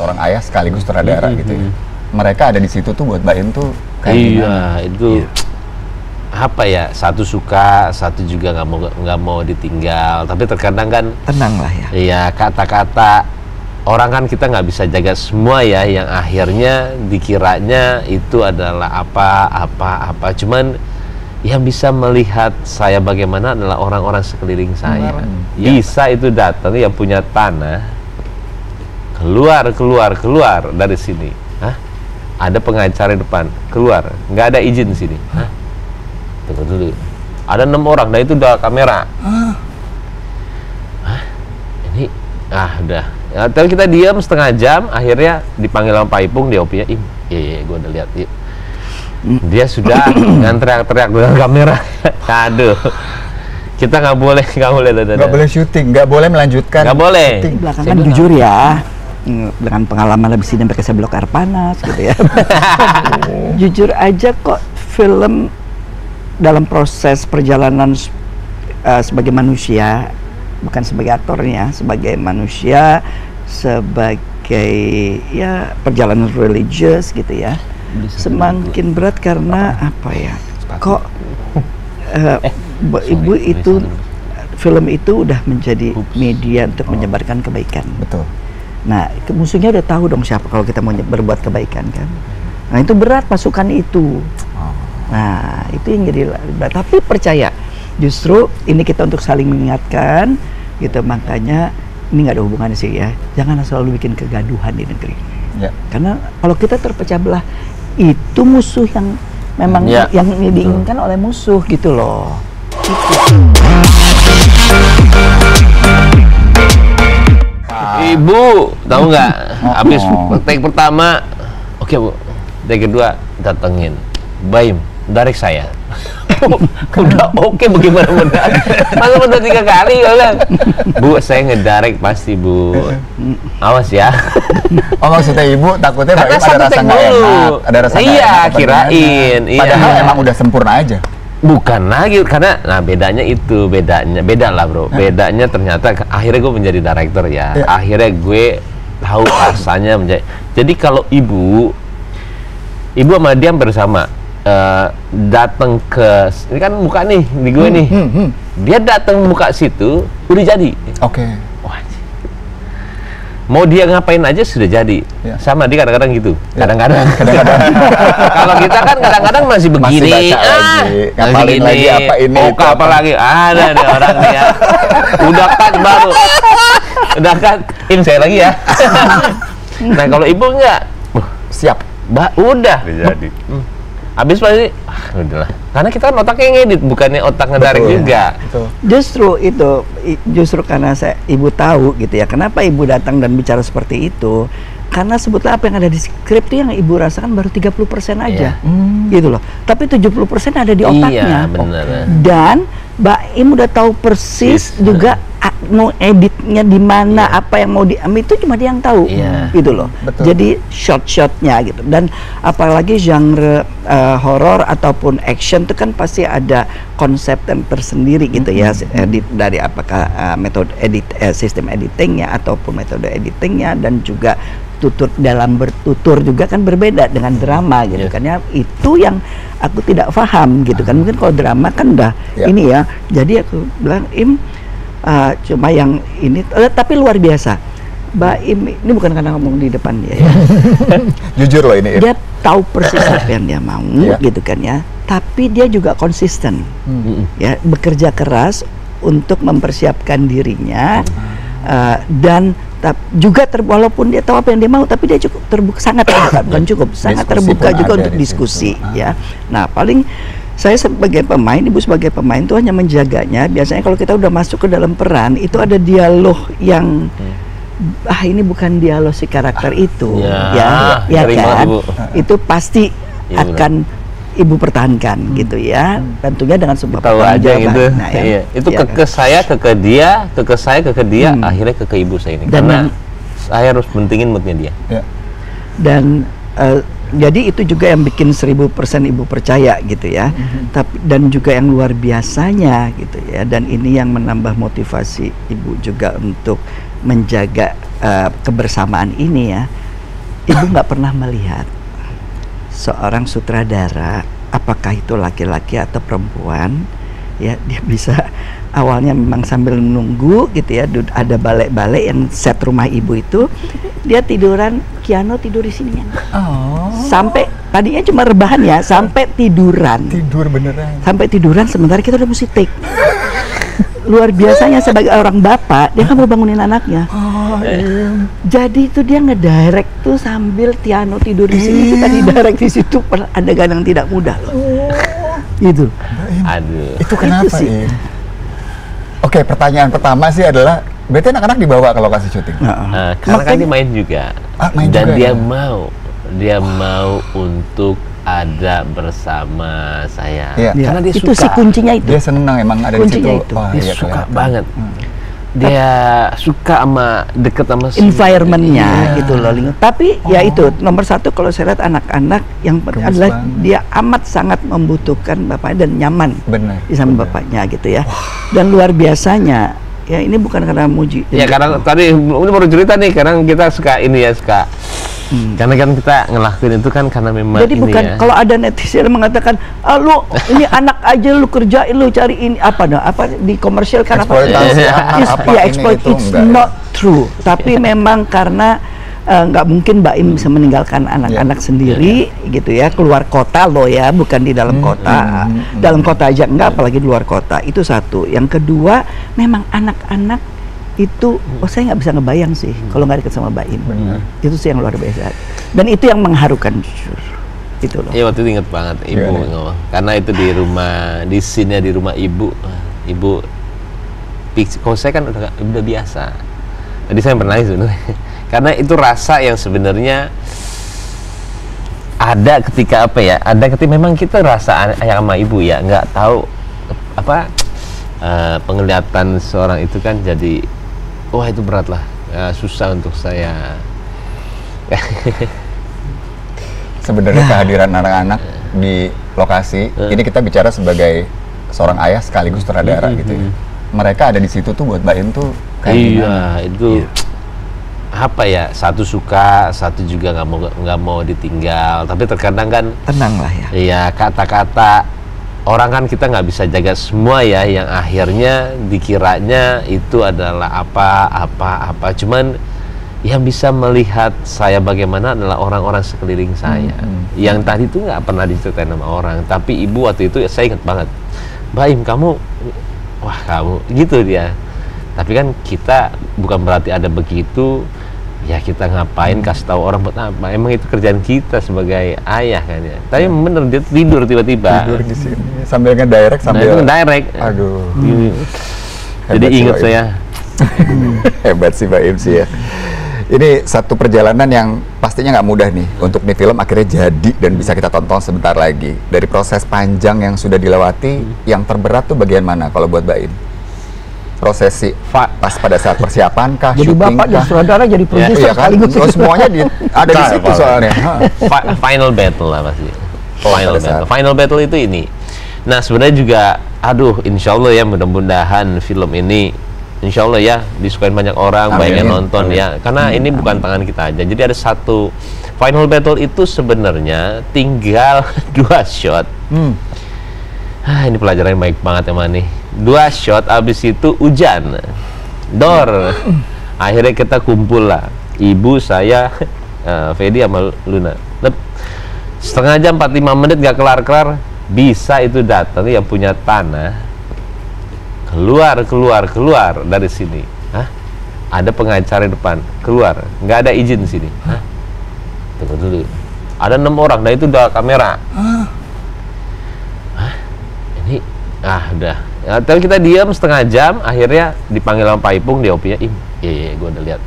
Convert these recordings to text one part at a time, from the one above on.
seorang ayah sekaligus sutradara gitu ya. Mereka ada di situ tuh buat Mbak Im tuh kayak gimana? Itu apa ya, satu suka, satu juga nggak mau ditinggal. Tapi terkadang kan tenang lah ya. Iya, kata-kata orang kan kita nggak bisa jaga semua ya, yang akhirnya dikiranya itu adalah apa. Cuman yang bisa melihat saya bagaimana adalah orang-orang sekeliling saya. Bisa itu datang yang punya tanah, keluar dari sini. Hah? Ada pengacara di depan, keluar, nggak ada izin di sini. Hah? Tunggu dulu. Ada 6 orang, nah itu udah kamera. Hah? Ini, udah. Ya, tapi kita diam setengah jam, akhirnya dipanggil sama Pak Ipung, dia OP-nya, iya, gue udah lihat. Dia sudah teriak-teriak dengan kamera. Aduh, kita nggak boleh syuting, nggak boleh melanjutkan. Nggak boleh. Belakangan jujur ya, dengan pengalaman lebih sini sampai ke seblok air panas gitu ya. Jujur aja kok film dalam proses perjalanan sebagai manusia, bukan sebagai aktornya, sebagai manusia, sebagai ya perjalanan religius gitu ya, semakin berat karena apa ya? Kok ibu itu film itu udah menjadi media untuk menyebarkan kebaikan. Betul. Nah, musuhnya udah tahu dong siapa kalau kita mau berbuat kebaikan kan. Nah, itu berat pasukan itu. Nah, itu yang jadi berat. Tapi percaya, justru ini kita untuk saling mengingatkan gitu. Makanya ini nggak ada hubungannya sih ya. Jangan selalu bikin kegaduhan di negeri. Ya. Karena kalau kita terpecah belah, itu musuh yang memang yang diinginkan oleh musuh gitu loh. Gitu. Ibu, tahu nggak? Habis take pertama, oke Bu. Take kedua, datengin Baim, direct saya. Udah oke, bagaimana mendadak? Masa udah 3 kali bilang, Bu, saya ngedirect pasti Bu. Awas ya. Oh, maksudnya Ibu takutnya Baim ada rasa nggak enak, ada rasa nggak iya, enak, kirain. Padahal emang udah sempurna aja. Bukan lagi, karena bedanya itu, beda lah bro. Bedanya ternyata akhirnya gue menjadi director ya. Akhirnya gue tahu rasanya menjadi. Jadi kalau ibu sama dia bersama datang ke, ini kan muka nih di gue nih. Dia datang muka situ udah jadi. Oke. Mau dia ngapain aja sudah jadi. Sama dia kadang-kadang gitu. Kadang-kadang. Kalau kita kan kadang-kadang masih begini. Masih baca lagi. Ngapalin lagi apa ini. Apa lagi. Ada deh orang nih ya. Udah kan baru. Udah kan. Saya lagi ya. Nah kalau ibu enggak. Siap. Udah. Jadi. Habis pasti, udahlah. Karena kita kan otaknya ngedit, bukannya otak ngedirect juga. Justru karena ibu tahu gitu ya, kenapa ibu datang dan bicara seperti itu. Karena sebetulnya apa yang ada di skrip itu yang ibu rasakan baru 30% aja. Gitu loh. Tapi 70% ada di otaknya. Iya, benar. Dan Mbak Im udah tahu persis juga mau editnya di mana, apa yang mau diambil itu cuma dia yang tahu. Gitu loh. Betul. Jadi shot-shotnya gitu. Dan apalagi genre horor ataupun action itu kan pasti ada konsep tersendiri gitu ya. Edit dari apakah metode sistem editingnya ataupun metode editingnya, dan juga tutur dalam bertutur juga kan berbeda dengan drama gitu kan ya. Itu yang aku tidak paham gitu kan. Mungkin kalau drama kan udah ini ya. Jadi aku bilang Im cuma yang ini tapi luar biasa. Mbak Im ini bukan karena ngomong di depan dia ya. Jujur loh ini. Dia tahu persis apa yang dia mau gitu kan ya. Tapi dia juga konsisten. Ya, bekerja keras untuk mempersiapkan dirinya dan juga walaupun dia tahu apa yang dia mau, tapi dia cukup terbuka, sangat terbuka, bukan cukup, sangat terbuka juga untuk diskusi ya. Nah, paling saya sebagai pemain, ibu sebagai pemain itu hanya menjaganya. Biasanya kalau kita udah masuk ke dalam peran, itu ada dialog yang ini bukan dialog si karakter itu ya kan. Itu pasti akan ibu pertahankan gitu ya, tentunya dengan sebuah jawaban. Gitu. Nah, itu ke saya, ke dia, akhirnya ke ibu saya ini. Karena saya harus pentingin moodnya dia. Dan jadi itu juga yang bikin 1000% ibu percaya gitu ya. Tapi dan juga yang luar biasanya gitu ya. Dan ini yang menambah motivasi ibu juga untuk menjaga kebersamaan ini ya. Ibu nggak pernah melihat seorang sutradara, apakah itu laki-laki atau perempuan, ya dia bisa awalnya memang sambil menunggu gitu ya, ada balek-balek yang set rumah ibu itu, dia tiduran, Keanu tidur di sini ya. Sampai tadinya cuma rebahan ya, sampai tiduran. Tidur beneran. Sampai tiduran sementara kita udah mesti take. Luar biasanya sebagai orang bapak, dia kan mau bangunin anaknya. Jadi itu dia ngedirect tuh sambil Keanu tidur di sini, kita didirect di situ, adegan yang tidak mudah loh. Gitu. Aduh. Itu kenapa Itu sih. sih? Oke, pertanyaan pertama sih adalah, berarti anak-anak dibawa ke lokasi syuting? Karena kan dia main juga, main dan juga dia mau untuk ada bersama saya. Iya. Karena dia Itu suka. sih kuncinya itu. Dia seneng emang ada di situ. Kuncinya itu. Dia iya, suka kelihatan. banget. Dia suka sama deket sama Environment-nya Iya. gitu loh. Tapi ya itu nomor satu kalau saya lihat anak-anak yang Gemes adalah banget. dia amat sangat membutuhkan bapaknya dan nyaman Bener. di samping bapaknya gitu ya. Dan luar biasanya ya, ini bukan karena muji. Ya karena tadi ini baru cerita nih, karena kita suka ini ya, suka. Karena kan kita ngelakuin itu kan karena memang Jadi ini bukan ya. kalau ada netizen mengatakan, lu ini anak aja lu kerjain, lu cari ini apa di komersial kan apa? Eksploitasi anak, apa Ya ini, exploit, itu, it's enggak ya. not true. Tapi memang karena nggak mungkin Mbak Im bisa meninggalkan anak-anak sendiri gitu ya, keluar kota loh ya, bukan di dalam kota. Dalam kota aja enggak, apalagi di luar kota. Itu satu. Yang kedua, memang anak-anak itu, saya nggak bisa ngebayang sih kalau nggak deket sama Mbak Im. Itu sih yang luar biasa. Dan itu yang mengharukan jujur. Itu loh. Iya, waktu itu inget banget ibu ngomong. Karena itu di rumah, di scene-nya di rumah ibu. Ibu, kalau saya kan udah biasa. Tadi saya pernah sebenarnya. Karena itu rasa yang sebenarnya ada ketika apa ya? Ada ketika memang kita rasa ayah sama ibu ya, nggak tahu apa penglihatan seorang itu kan jadi, wah itu berat lah, susah untuk saya. Sebenarnya kehadiran anak-anak di lokasi, ini kita bicara sebagai seorang ayah sekaligus sutradara gitu ya. Mereka ada di situ tuh buat Mbak Im tuh kayak gimana? Itu apa ya, satu suka, satu juga nggak mau ditinggal, tapi terkadang kan Tenang lah ya. iya, kata-kata orang kan kita nggak bisa jaga semua ya, yang akhirnya dikiranya itu adalah apa, cuman yang bisa melihat saya bagaimana adalah orang-orang sekeliling saya, yang tadi itu nggak pernah diceritain sama orang, tapi ibu waktu itu saya ingat banget, Mbak Im kamu, wah kamu gitu dia. Tapi kan kita bukan berarti ada begitu ya, kita ngapain kasih tahu orang buat apa, emang itu kerjaan kita sebagai ayah kan ya. Tapi bener dia tidur tiba-tiba, Tidur di sini sambil ngedirect sambil direct. Aduh. Jadi Hebat sih, ingat Mbak Im. saya. Hebat sih Mbak Im sih ya. Ini satu perjalanan yang pastinya nggak mudah nih untuk nih film akhirnya jadi dan bisa kita tonton sebentar lagi. Dari proses panjang yang sudah dilewati, yang terberat tuh bagian mana kalau buat Mbak Im? Prosesi pas pada saat persiapan kah, Jadi syuting bapak jadi kah? sutradara, jadi produser Iya kan? sekaligus. Oh, semuanya ada di situ soalnya. Final battle lah pasti. Pada saat- Final battle itu ini. Nah sebenarnya juga, aduh, insya Allah ya, mudah-mudahan film ini, insya Allah ya, disukain banyak orang, banyak yang nonton ya. Karena ini bukan tangan kita aja. Jadi ada satu final battle itu sebenarnya tinggal 2 shot. Ini pelajaran yang baik banget emang nih. 2 shot, abis itu hujan, akhirnya kita kumpul lah, ibu, saya, Fedi sama Luna. Setengah jam 45 menit gak kelar-kelar, bisa itu datang yang punya tanah, keluar dari sini. Hah? Ada pengacara di depan, keluar, nggak ada izin di sini. Hah? Tunggu dulu, ada 6 orang, dan itu udah kamera. Hah? Ini, udah. Ya, tapi kita diam setengah jam, akhirnya dipanggil sama Pak Ipung, dia opinya, iya, gue udah lihat.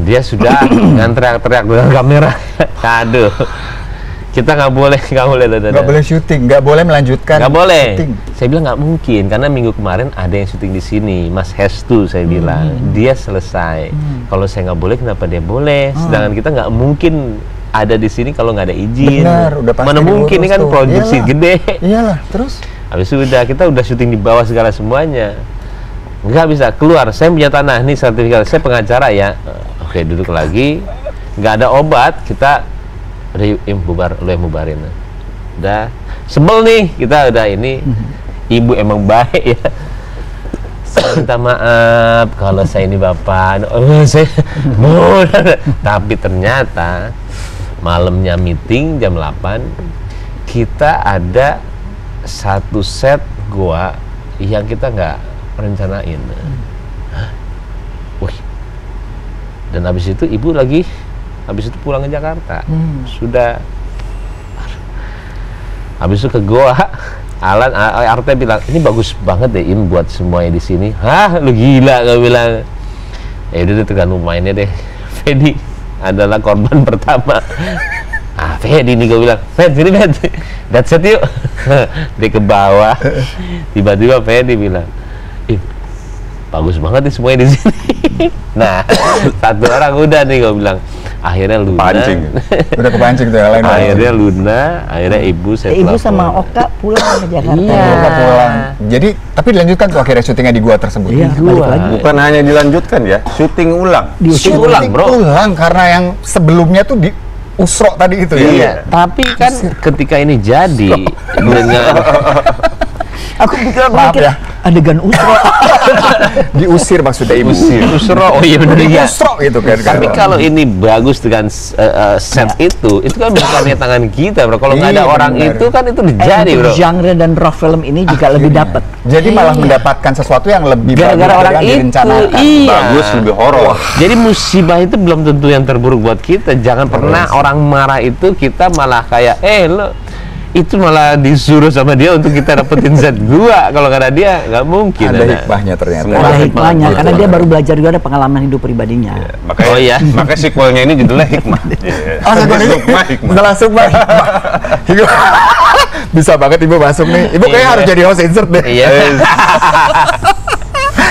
Dia sudah teriak-teriak dengan kamera. Aduh, kita nggak boleh syuting, nggak boleh melanjutkan. Nggak boleh. Syuting. Saya bilang nggak mungkin, karena minggu kemarin ada yang syuting di sini, Mas Hestu, saya bilang dia selesai. Kalau saya nggak boleh, kenapa dia boleh? Sedangkan kita nggak mungkin ada di sini kalau nggak ada izin. Benar, udah pasti mana mungkin, ini kan tuh. produksi gede. Iyalah, terus? Habis itu kita udah syuting di bawah segala semuanya. Nggak bisa keluar, saya punya tanah, nih sertifikat, saya pengacara ya. Oke, duduk lagi. nggak ada obat, kita bubar, lu yang bubarin. Udah sebel nih, kita udah ini. Ibu emang baik ya. Saya minta maaf kalau saya ini bapak, saya tapi ternyata malamnya meeting jam 8 kita ada satu set goa yang kita nggak rencanain. Wih. Dan habis itu ibu habis itu pulang ke Jakarta. Sudah habis itu ke goa, Alan Arte bilang, ini bagus banget deh Im buat semuanya di sini. Hah, lu gila, gue bilang. Ya udah tergantung mainnya deh. Fedi adalah korban pertama. Fedi nih, gue bilang, Fedi, that's it yuk. Dia ke bawah. Tiba-tiba Fedi bilang, Im, bagus banget nih semuanya di sini. Nah, satu orang udah nih, gue bilang. Akhirnya Luna pancing. Udah kepancing tuh yang lain. Akhirnya Luna, akhirnya ibu saya Ibu sama Oka pulang ke Jakarta. Iya. Oka pulang. Jadi tapi dilanjutkan tuh akhirnya syutingnya di gua tersebut. Iya, balik lagi. Bukan hanya dilanjutkan ya, syuting ulang. Syuting ulang, bro. Ulang karena yang sebelumnya tuh di Usro tadi itu ya. Iya. Tapi kan ketika ini jadi dengan Aku pikir Maaf ya. adegan Usro. Diusir maksudnya ibu. Usro, oh iya benar ya. Usro gitu kan. Tapi kalau ini bagus dengan set itu kan bukannya tangan kita, bro. Kalau nggak ada Iya, orang benar. itu kan itu terjadi, bro. Genre dan rock film ini juga lebih dapat. Jadi malah mendapatkan sesuatu yang lebih Gara-gara bagus orang dari yang itu, direncanakan. iya. Bagus, lebih horor. Jadi musibah itu belum tentu yang terburuk buat kita. Jangan pernah orang marah itu kita malah kayak, lo itu malah disuruh sama dia untuk kita dapetin set gua. Kalau nggak ada dia nggak mungkin. Ada hikmahnya ternyata. Semua Ada hikmah. hikmahnya karena dia baru belajar juga, ada pengalaman hidup pribadinya. Makanya, Oh, iya. makanya sequelnya ini judulnya Hikmah. Oh, sequel ini Hikmah. udah langsung Bang. Bisa banget ibu masuk nih. Ibu kayaknya Iya. harus jadi host insert deh. Iya.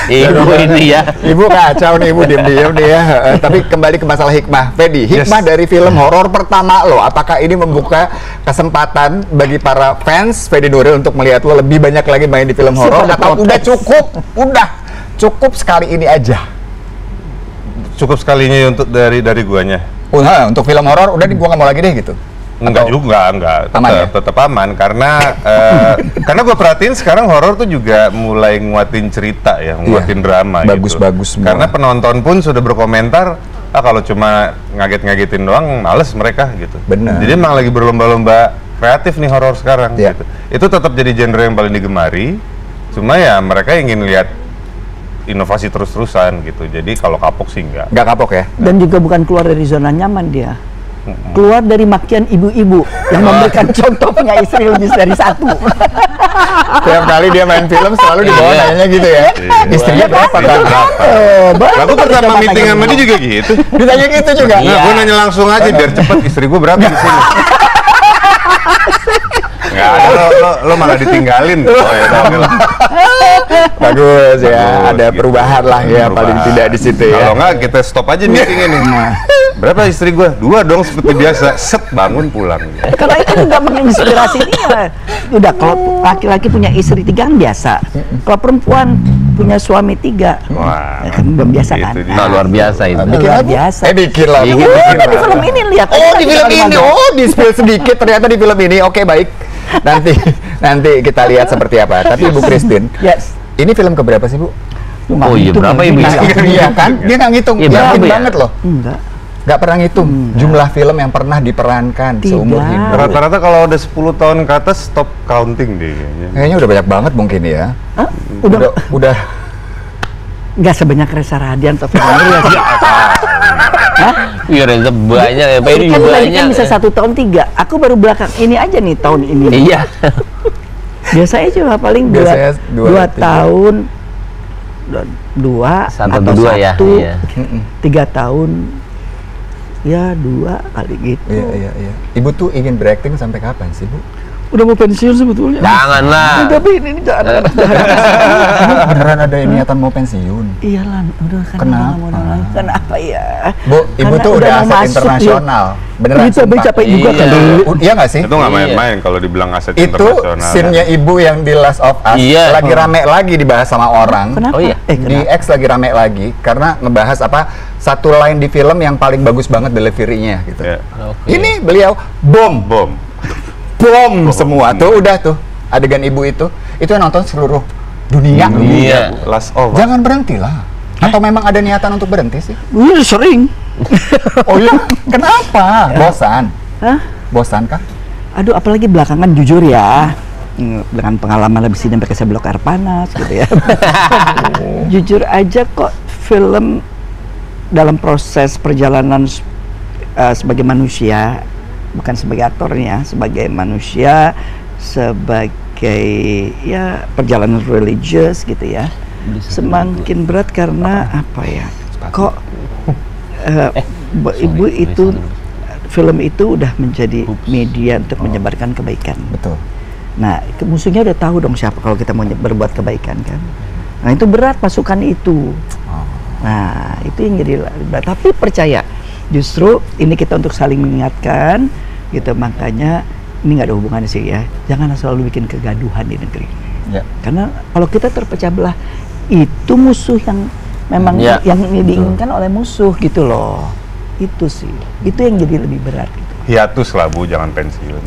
Ibu ini ya. Ibu kacau nih, ibu diem-diem nih ya. Tapi kembali ke masalah hikmah. Fedi, hikmah dari film horor pertama lo, apakah ini membuka kesempatan bagi para fans Fedi Nuril untuk melihat lo lebih banyak lagi main di film horor, Siapa atau protes? udah cukup sekali ini aja? Cukup sekalinya untuk dari guanya. Untuk film horor udah gua nggak mau lagi deh gitu. Enggak Atau- juga, enggak. Aman ya? Tetap aman karena karena gue perhatiin sekarang horor tuh juga mulai nguatin cerita ya, nguatin drama Bagus-bagus gitu. semua. Karena penonton pun sudah berkomentar, kalau cuma ngaget-ngagetin doang males mereka gitu. Benar. Jadi emang lagi berlomba-lomba kreatif nih horor sekarang Iya. gitu. Itu tetap jadi genre yang paling digemari. Cuma ya mereka ingin lihat inovasi terus-terusan gitu. Jadi kalau kapok sih enggak. Nggak kapok ya? Dan juga bukan keluar dari zona nyaman dia. Keluar dari makian ibu-ibu yang memberikan contoh punya istri lebih dari satu. Tiap kali dia main film selalu dibawa Iya. nanya gitu ya. Istrinya berapa kan? Aku pertama meeting sama dia juga gitu. Ditanya gitu juga. Nah, gue nanya langsung aja biar cepet, istri gue berapa di sini? Nggak ada, lo malah ditinggalin. Oh ya, oke lah. Bagus ya, Bagus, ada gitu. perubahan lah ya, Perubahan. paling tidak di situ ya. Kalau nggak kita stop aja meeting ini. Berapa istri gue? 2 dong seperti biasa. Set bangun pulang. Karena itu juga menginspirasi dia. Udah kalau laki-laki punya istri 3 kan biasa. Kalau perempuan punya suami 3, Wah, ya kan belum biasa itu kan? dia. Nah, luar biasa itu. Bikin Luar lagi? biasa. Bikin lah. Bikin. Udah di film ini lihat. Oh, aja di film kita ini. remaja. Oh, di spill sedikit ternyata di film ini. Oke, baik. Nanti kita lihat seperti apa. Tapi Bu Christine, Yes. ini film keberapa sih, Bu? Nggak Oh iya, ngitung berapa ya, ibu? dia. Iya kan? Dia nggak ngitung. Iya, berapa, Yakin Bu, ya? banget loh. Enggak. Nggak pernah ngitung jumlah film yang pernah diperankan seumur Tidak. hidup. Rata-rata kalau udah 10 tahun ke atas stop counting deh kayaknya. Kayaknya udah banyak banget mungkin ya. Hah? Udah nggak sebanyak Reza Radian atau film ini ya. Hah? Iya, Reza banyak ya. Pak, Ini ini kan tadi banyak. kan bisa 1 tahun 3. Aku baru belakang ini aja nih tahun ini. Iya. Biasanya cuma paling Biasanya 2 2, 3. tahun, 2 1 atau atau 2 ya. 1, Iya. 3 tahun, ya 2 kali gitu. Iya. Ibu tuh ingin berakting sampai kapan sih, Bu? udah mau pensiun sebetulnya. Janganlah. Tapi ini jangan. Beneran ada niatan mau pensiun? Iyalah, udah kan. Kenapa? Kenapa ya? Bu, ibu Karena tuh udah mau aset masuk, internasional. Beneran, Itu sumpah. capek juga kan. Iya nggak sih? Itu nggak main-main kalau dibilang aset Itu internasional. scene-nya ibu yang di Last of Us Iya. lagi rame lagi dibahas sama orang. Kenapa? Oh iya. Di X lagi rame lagi karena ngebahas satu line di film yang paling bagus banget delivery-nya gitu. Ya. Oke. Ini beliau bom semua tuh udah tuh adegan ibu itu yang nonton seluruh dunia. Iya. Last of Us. Jangan berhenti lah. Atau memang ada niatan untuk berhenti sih? Sering. Oh iya, kenapa? Bosan? Hah? Bosan kah? Aduh, apalagi belakangan jujur ya, dengan pengalaman lebih sini sampai saya blok air panas gitu ya. Jujur aja kok film dalam proses perjalanan sebagai manusia, bukan sebagai aktornya, sebagai manusia, sebagai ya perjalanan religius gitu ya, semakin berat karena apa ya? Kok ibu itu film itu udah menjadi media untuk menyebarkan kebaikan. Betul. Nah, musuhnya udah tahu dong siapa kalau kita mau berbuat kebaikan kan. Nah, itu berat pasukan itu. Nah, itu yang jadi berat. Tapi percaya, justru ini kita untuk saling mengingatkan gitu. Makanya ini nggak ada hubungannya sih ya. Jangan selalu bikin kegaduhan di negeri. Ya. Karena kalau kita terpecah belah, itu musuh yang memang yang diinginkan oleh musuh gitu loh. Itu sih, itu yang jadi lebih berat gitu. Hiatus lah Bu, jangan pensiun.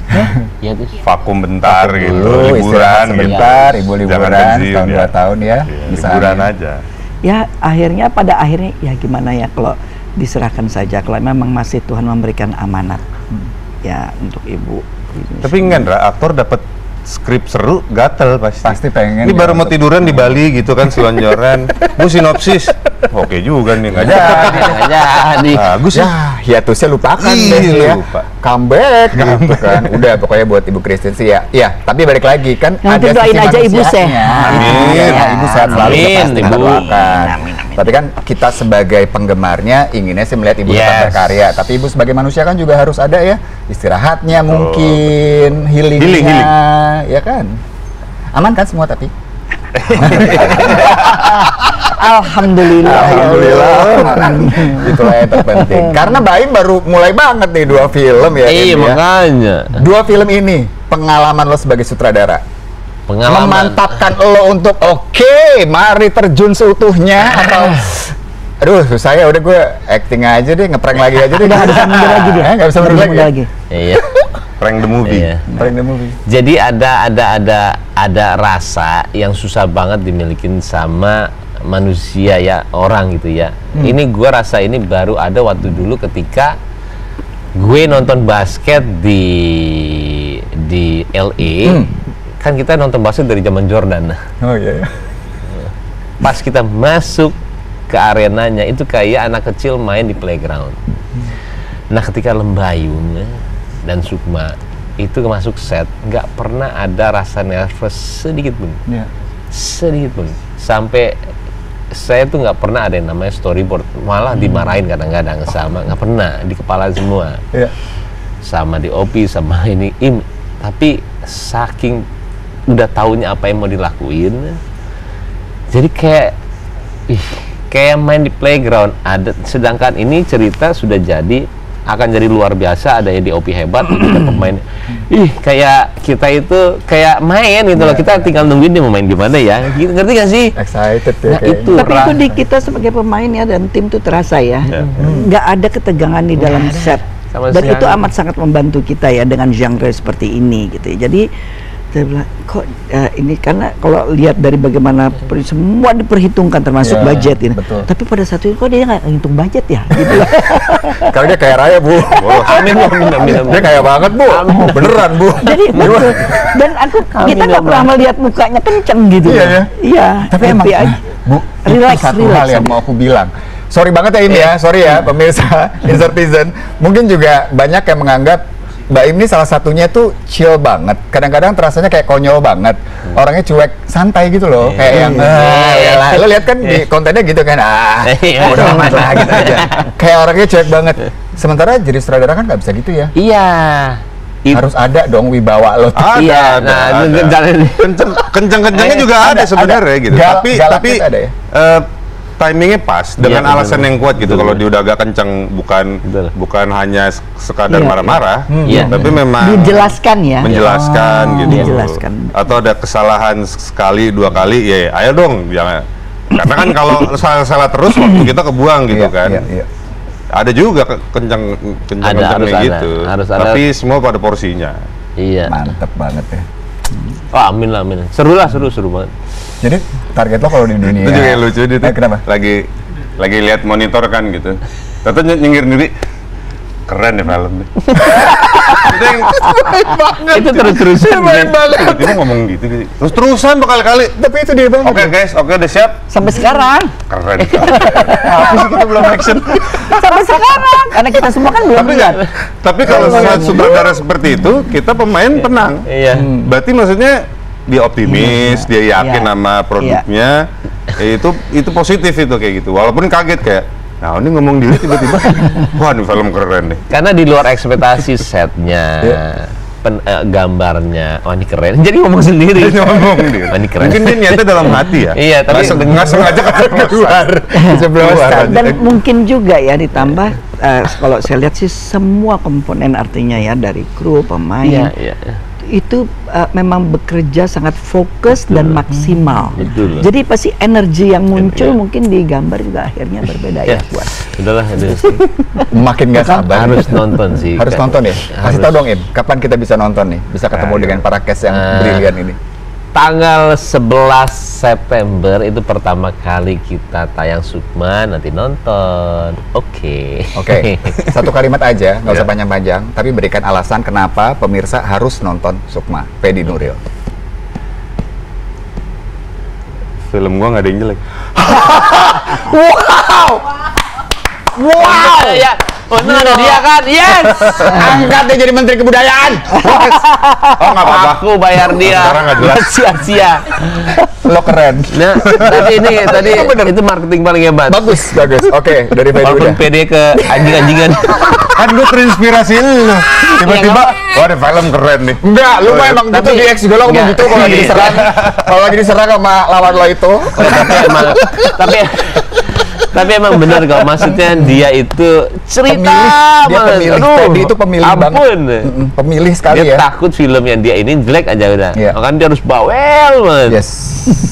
Ya, terus. Vakum bentar gitu, istirahat liburan gitu. sebentar, ibu Jangan liburan pensiun, tahun 2 tahun ya. Iya, misalnya. liburan aja. Ya akhirnya pada akhirnya ya gimana ya kalau diserahkan saja kalau memang masih Tuhan memberikan amanat ya untuk ibu. Tapi enggak, Ndra, aktor dapat skrip seru, gatel pasti. Pasti pengen. Ini ya baru mau untuk- tiduran di Bali gitu kan, selonjoran. Bu, sinopsis. Oke juga nih, nggak jadi. Nggak jadi. Bagus ya. Ya, hiatusnya lupakan Iya, deh ya. lupa. Comeback gitu kan. Udah pokoknya buat Ibu Christine sih ya. Iya, tapi balik lagi kan Yang penting ada doain sisi aja Ibu manusianya. sehat. Amin. Ya, Ibu sehat selalu Amin, kita pasti Ibu. doakan. Tapi kan kita sebagai penggemarnya inginnya sih melihat Ibu tetap Yes. berkarya. Tapi Ibu sebagai manusia kan juga harus ada ya istirahatnya mungkin, healingnya, Healing. ya kan. Aman kan semua tapi? Alhamdulillah. Alhamdulillah. Itulah yang terpenting. Karena Baim baru mulai banget nih 2 film ya. Iya, Im, ya. makanya. 2 film ini pengalaman lo sebagai sutradara. Pengalaman. Memantapkan lo untuk oke, mari terjun seutuhnya atau aduh susah ya udah gue acting aja deh, ngeprank lagi aja deh. Udah nggak bisa mundur lagi dia. Nggak bisa mundur lagi. Iya. Prank the movie. Iya. Prank the movie. Jadi ada rasa yang susah banget dimiliki sama manusia ya, orang gitu ya. Ini gue rasa ini baru ada waktu dulu ketika gue nonton basket di LA. Kan kita nonton basket dari zaman Jordan. Oh iya. Pas kita masuk ke arenanya itu kayak anak kecil main di playground. Nah, ketika Lembayung dan Sukma itu masuk set, nggak pernah ada rasa nervous sedikit pun. Iya. Sedikit pun. Sampai saya tuh nggak pernah ada yang namanya storyboard, malah dimarahin kadang-kadang sama, nggak pernah, di kepala semua. Iya. Sama di OP sama ini tapi saking udah taunya apa yang mau dilakuin, jadi kayak main di playground. Sedangkan ini cerita sudah jadi, akan jadi luar biasa, ada yang di OP hebat, ada pemain kayak kita itu kayak main gitu loh, kita tinggal nungguin dia mau main gimana ya gitu, ngerti gak sih? Excited ya. Nah, kayaknya. itu Tapi itu di kita sebagai pemain ya dan tim tuh terasa ya, nggak ada ketegangan di dalam set. Sama Dan sekali. itu amat sangat membantu kita ya dengan genre seperti ini gitu ya. Jadi saya bilang kok ini karena kalau lihat dari bagaimana semua diperhitungkan termasuk Ya, budget ini. betul. Tapi pada satu itu kok dia nggak ngitung budget ya gitu loh. Kalau dia kaya raya Bu. Amin, amin. Dia kaya banget Bu. Beneran Bu. Jadi betul. Dan kita nggak pernah melihat mukanya kenceng gitu. Iya, loh. ya. Iya. Tapi emang happy aja. Bu, Relax, itu satu relax hal yang aja. mau aku bilang. Sorry banget ya ini ya, sorry ya pemirsa Insertizen. Mungkin juga banyak yang menganggap Mbak Im ini salah satunya tuh chill banget. Kadang-kadang terasanya kayak konyol banget. Orangnya cuek, santai gitu loh. Kayak yang, yalah. Lo lihat kan di kontennya gitu kan, udah amat lah gitu aja. Kayak orangnya cuek banget. Sementara jadi sutradara kan nggak bisa gitu ya. Iya, harus ada dong wibawa lo. Ada, Iya, ada, nah, ada. Kenceng-kencengnya juga ada sebenarnya gitu. Tapi ada ya? timingnya pas dengan Iya, alasan betul. yang kuat gitu. Betul. Kalau dia udah agak kenceng, bukan hanya sekadar Iya, marah-marah, Iya. tapi memang Dijelaskan ya. menjelaskan gitu. Dijelaskan. Atau ada kesalahan sekali, 2 kali, ya ayo dong, jangan. Karena kan kalau salah terus waktu kita kebuang gitu kan. Iya. Ada juga kenceng-kencengnya harus gitu. ada. Harus ada. Tapi semua pada porsinya. Iya. Mantep banget ya. Oh, amin lah, amin. Seru banget. Jadi target lo kalau di dunia. Itu juga yang lucu dia tuh. Kenapa? Lagi lihat monitor kan gitu. Ternyata nyinggir diri. Keren ya film nih. Itu yang baik banget. Itu terus-terusan. Baik banget. Tiba-tiba ngomong gitu. Terus-terusan berkali-kali. Tapi itu dia banget. Oke guys, oke udah siap. Sampai sekarang. Keren. Apa sih kita belum action? Sampai sekarang. Karena kita semua kan belum lihat. Tapi kalau saat sutradara seperti itu, kita pemain tenang. Iya. Berarti maksudnya dia optimis, dia yakin Iya. sama produknya. Itu positif itu kayak gitu. Walaupun kaget kayak, nah ini ngomong diri tiba-tiba, wah ini film keren nih. Karena di luar ekspektasi setnya, gambarnya, wah ini keren. Jadi ngomong sendiri. Ngomong dia. Wah, ini keren. Mungkin dia niatnya dalam hati ya. Iya, tapi nggak sengaja keluar. Dan mungkin juga ya ditambah kalau saya lihat sih semua komponen artinya ya dari kru, pemain Iya. itu memang bekerja sangat fokus dan maksimal. Betul. Jadi pasti energi yang muncul Iya. mungkin di gambar juga akhirnya berbeda ya buat. Udahlah, itu Makin nggak sabar. harus nonton sih. Harus nonton ya. Kasih tau dong Im, kapan kita bisa nonton nih? Bisa ketemu Ayo. dengan para cast yang brilian ini. Tanggal 11 September itu pertama kali kita tayang Sukma, nanti nonton. Oke. Satu kalimat aja, nggak usah Iya. panjang-panjang, tapi berikan alasan kenapa pemirsa harus nonton Sukma. Fedi Nuril. Film gua nggak ada yang jelek. Wow. Ya. Oh, nah, ada dia kan? Yes. Angkat dia jadi Menteri Kebudayaan. Oh nggak apa-apa. Aku bayar dia. Sekarang nggak jelas. Sia-sia. Lo keren. Nah, tadi itu marketing paling hebat. Bagus. Oke, dari Fedi Walaupun udah. PD ke anjing-anjingan. Kan gue terinspirasi lu. Tiba-tiba, wah ada film keren nih. Enggak, lu mah emang gitu Tapi- di X juga lo ngomong Enggak. gitu kalau lagi Iya. diserang. Kalau lagi diserang sama lawan lo itu. Tapi emang benar kok, maksudnya dia itu cerita Pemilih, dia banget. pemilih. Aduh, Fedi itu pemilih banget. ampun. Pemilih sekali Dia ya. takut filmnya dia ini jelek aja udah. Iya. Makanya dia harus bawel banget. Yes.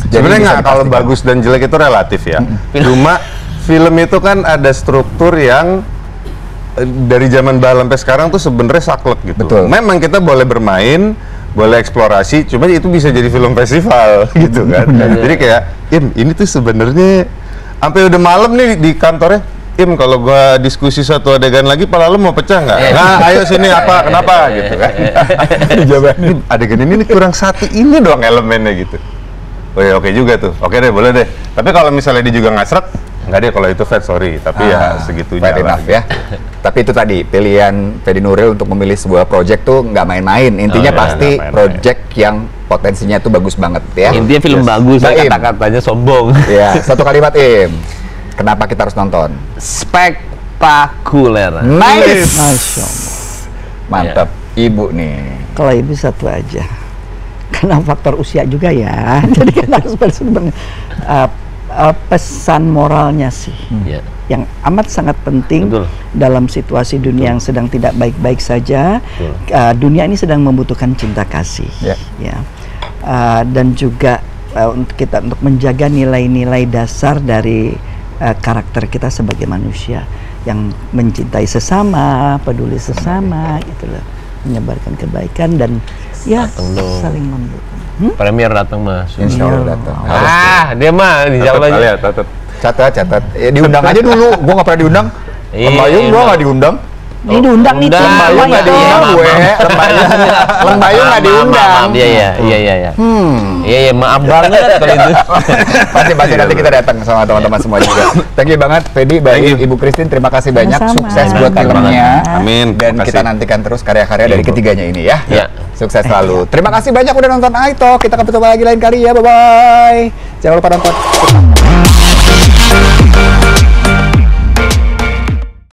Sebenarnya bisa nggak, kalau dipastikan. bagus dan jelek itu relatif ya. Cuma film itu kan ada struktur yang dari zaman dahulu sampai sekarang tuh sebenarnya saklek gitu. Betul. Memang kita boleh bermain, boleh eksplorasi, cuma itu bisa jadi film festival gitu kan. Jadi kayak, ini tuh sebenarnya sampai udah malam nih di kantornya. Kalau gua diskusi satu adegan lagi, pala lu mau pecah nggak? Nah, ayo sini apa? Kenapa? Gitu kan? Jawabannya adegan ini kurang satu, ini doang elemennya gitu. Oh ya oke juga tuh. Oke deh, boleh deh. Tapi kalau misalnya dia juga nggak seret, nggak deh kalau itu fair, sorry. Tapi ya segitunya fair lah. enough ya. Tapi itu tadi pilihan Fedi Nuril untuk memilih sebuah project tuh nggak main-main. Intinya iya, pasti nggak main-main. project yang potensinya tuh bagus banget ya. Intinya film Yes. bagus, Nah, Im. kata-katanya sombong. Ya, satu kalimat Im. Kenapa kita harus nonton? Spektakuler. Nice. Masya Allah. Mantap. Ibu nih. Kalau ibu satu aja, karena faktor usia juga ya. Jadi kita harus bersebenarnya pesan moralnya sih, Ya. yang amat sangat penting. Betul. Dalam situasi dunia yang sedang tidak baik-baik saja. Dunia ini sedang membutuhkan cinta kasih, Ya. ya. Dan juga untuk kita untuk menjaga nilai-nilai dasar dari karakter kita sebagai manusia yang mencintai sesama, peduli sesama, gitu loh, menyebarkan kebaikan dan ya Datang dong. saling mendukung. Premier datang Mas. Insya Allah datang. Harus. Dia mah dijawab Tetep, aja. lihat, tetep. Catat. Diundang aja dulu. Gua nggak pernah diundang. Iya, Lembayung gua iya. nggak diundang. Ini diundang nih, Undang, Cik. Lembayung Wah, nggak itu. diundang gue. Lembayung nggak diundang. Iya. Iya, maaf banget kalau itu. Pasti nanti kita datang sama teman-teman semua juga. Thank you banget Fedi, baik Ibu Christine, terima kasih banyak. Sama-sama. Sukses buat Terima kasih filmnya. Amin. Dan Terima kita kasih. nantikan terus karya-karya dari ketiganya ini ya. Ya. Sukses selalu. Terima kasih banyak udah nonton iTalk. Kita ketemu lagi lain kali ya. Bye bye. Jangan lupa nonton.